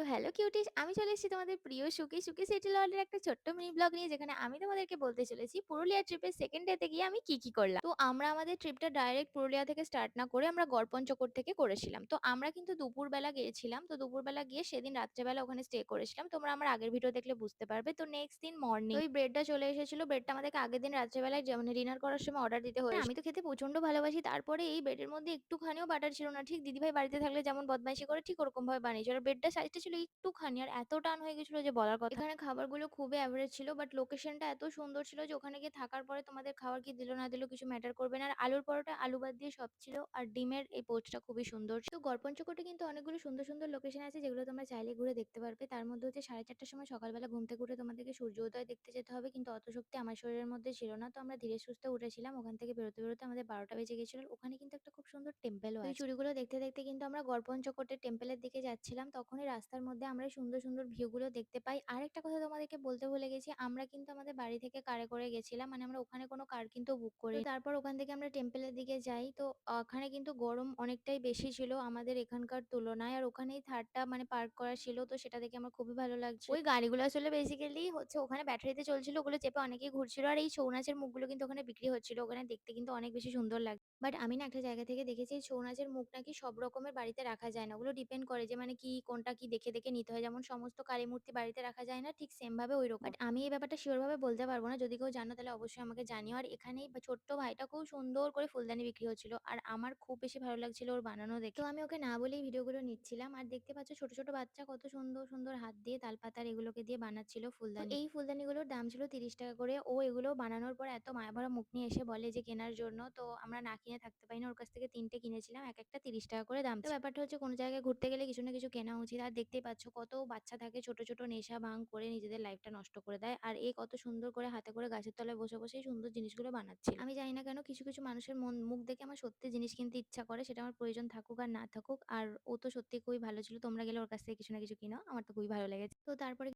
Hello cuties, আমি চলে এসেছি তোমাদের প্রিয় সুখী, সুখী সিটি ওয়ার্ল্ডের একটা ছোট্ট মিনি ব্লগ নিয়ে, যেখানে আমি তোমাদেরকে বলতে চলেছি পুরুলিয়া ট্রিপের 2nd ডে তে গিয়ে আমি কি করলাম। তো আমরা আমাদের ট্রিপটা ডাইরেক্ট পুরুলিয়া থেকে স্টার্ট না করে আমরা গড়পঞ্চকোট থেকে করেছিলাম। তো আমরা কিন্তু দুপুরবেলা গিয়েছিলাম। তো দুপুরবেলা গিয়ে সেদিন রাত্রেবেলা ওখানে স্টে করেছিলাম। তোমরা আমার আগের ভিডিও দেখলে বুঝতে পারবে। তো নেক্সট দিন মর্নিং ওই ব্রেডটা চলে এসেছিল। ব্রেডটা আমাদেরকে আগের দিন রাত্রেবেলায় মানে ডিনার করার সময় অর্ডার দিতে হয়েছিল। আমি তো খেতে প্রচন্ড ভালোবাসি। তারপরে এই ব্রেডের মধ্যে একটুখানিও বাটার ছিল না। ঠিক দিদিভাই বাড়িতে থাকলে যেমন বদমাইশি করে ঠিক ওরকমভাবে বানিয়েছিল। আর ব্রেডটার সাইজটা ছিল একটুখানি, আর এত টান হয়ে গেছিল যে বলার কথা। এখানে খাবারগুলো খুবই এভারেজ ছিল, বাট লোকেশনটা এত সুন্দর ছিল যে ওখানে গিয়ে থাকার পরে তোমাদের খাবার কি দিল না দিল কিছু ম্যাটার করবে না। আর আলুর পরোটা আলু বাদ দিয়ে সব ছিল, আর ডিমের এই পোস্টটা খুবই সুন্দর। তো গড়পঞ্চকোটে কিন্তু অনেকগুলো সুন্দর সুন্দর লোকেশন আছে যেগুলো তোমরা চাইলে ঘুরে দেখতে পারবে। তার মধ্যে হচ্ছে 4:30টার সময় সকালবেলা ঘুম থেকে উঠে তোমাদেরকে সূর্যোদয় দেখতে যেতে হবে, কিন্তু অত শক্তি আমার শরীরের মধ্যে ছিল না। তো আমরা ধীরে সুস্থে উঠেছিলাম। ওখান থেকে বেরোতে বেরোতে আমাদের 12টা বেজে গেছিল। ওখানে কিন্তু একটা খুব সুন্দর টেম্পেলও আছে। ওই চুড়িগুলো দেখতে দেখতে কিন্তু আমরা গড়পঞ্চকোটের টেম্পেলের দিকে যাচ্ছিলাম। তখনই রাস্তার মধ্যে আমরা এই সুন্দর সুন্দর ভিউগুলো দেখতে পাই। আরেকটা কথা তোমাদেরকে বলতে ভুলে গেছি, আমরা কিন্তু আমাদের বাড়ি থেকে কারে করে গেছিলাম। মানে আমরা ওখানে কোনো কার কিন্তু বুক করিনি। তো তারপর ওখান থেকে আমরা টেম্পেলের দিকে যাই। তো ওখানে কিন্তু গরম অনেকটাই বেশি ছিল আমাদের এখানকার তুলনায়। আর ওখানেই থারটা মানে পার্ক করা ছিল। তো সেটা দেখে আমার খুবই ভালো লাগছিল। ওই গাড়িগুলো আসলে বেসিক্যালি হচ্ছে ওখানে ব্যাটারিতে চলছিল, ওগুলো চেপে অনেকেই ঘুরছিল। আর এই ছৌ নাচের মুখগুলো কিন্তু ওখানে বিক্রি হচ্ছিল। ওখানে দেখতে কিন্তু অনেক বেশি সুন্দর লাগে। বাট আমি না একটা জায়গা থেকে দেখেছি এই ছৌ নাচের মুখ নাকি সব রকমের বাড়িতে রাখা যায় না। ওগুলো ডিপেন্ড করে যে মানে কি কোনটা কি দেখে দেখে নিতে হয়। যেমন সমস্ত কালী মূর্তি বাড়িতে রাখা যায় না, ঠিক সেম ভাবে ঐরকম। বাট আমি এই ব্যাপারটা সিওর ভাবে বলতে পারবো না। যদি কেউ জানো তাহলে অবশ্যই আমাকে জানিও। আর এখানেই ছোট্ট ভাইটা খুব সুন্দর করে ফুলদানি বিক্রি হচ্ছিল। আর আমার খুব বেশি ভালো লাগছিল ওর বানানো দেখে। তো আমি ওকে না বলেই ভিডিওগুলো নিচ্ছিলাম। আর দেখতে পাচ্ছ ছোট ছোট বাচ্চা কত সুন্দর সুন্দর হাত দিয়ে তালপাতার এগুলোকে দিয়ে বানাচ্ছিল ফুলদানি। তো এই ফুলদানিগুলোর দাম ছিল 30 টাকা করে। ও এগুলো বানানোর পর এত মায়াভরা মুখ নিয়ে এসে বলে যে কেনার জন্য। তো আমরা না কিনে থাকতে পারি না। ওর কাছ থেকে 3টে কিনেছিলাম। এক একটা 30 টাকা করে দাম ছিল। তো ব্যাপারটা হচ্ছে কোনো জায়গায় ঘুরতে গেলে কিছু না কিছু কেনা উচিত। আর দেখতেই পাচ্ছ কত বাচ্চা থাকে ছোট ছোট নেশা ভাঙ করে নিজেদের লাইফটা নষ্ট করে দেয়। আর এ কত সুন্দর করে হাতে করে গাছের তলায় বসে বসে এই সুন্দর জিনিসগুলো বানাচ্ছিল। আমি জানি না কেন কিছু কিছু মানুষের মুখ দেখে আমার সত্যি জিনিস কিনতে ইচ্ছা করে, সেটা আমার প্রয়োজন থাকুক আর না থাকুক। আর ও তো সত্যি খুবই ভালো ছিল। তোমরা গেলে ওর কাছ থেকে কিছু না কিছু কিনো। আমার তো খুবই ভালো লেগেছে। তো তারপরে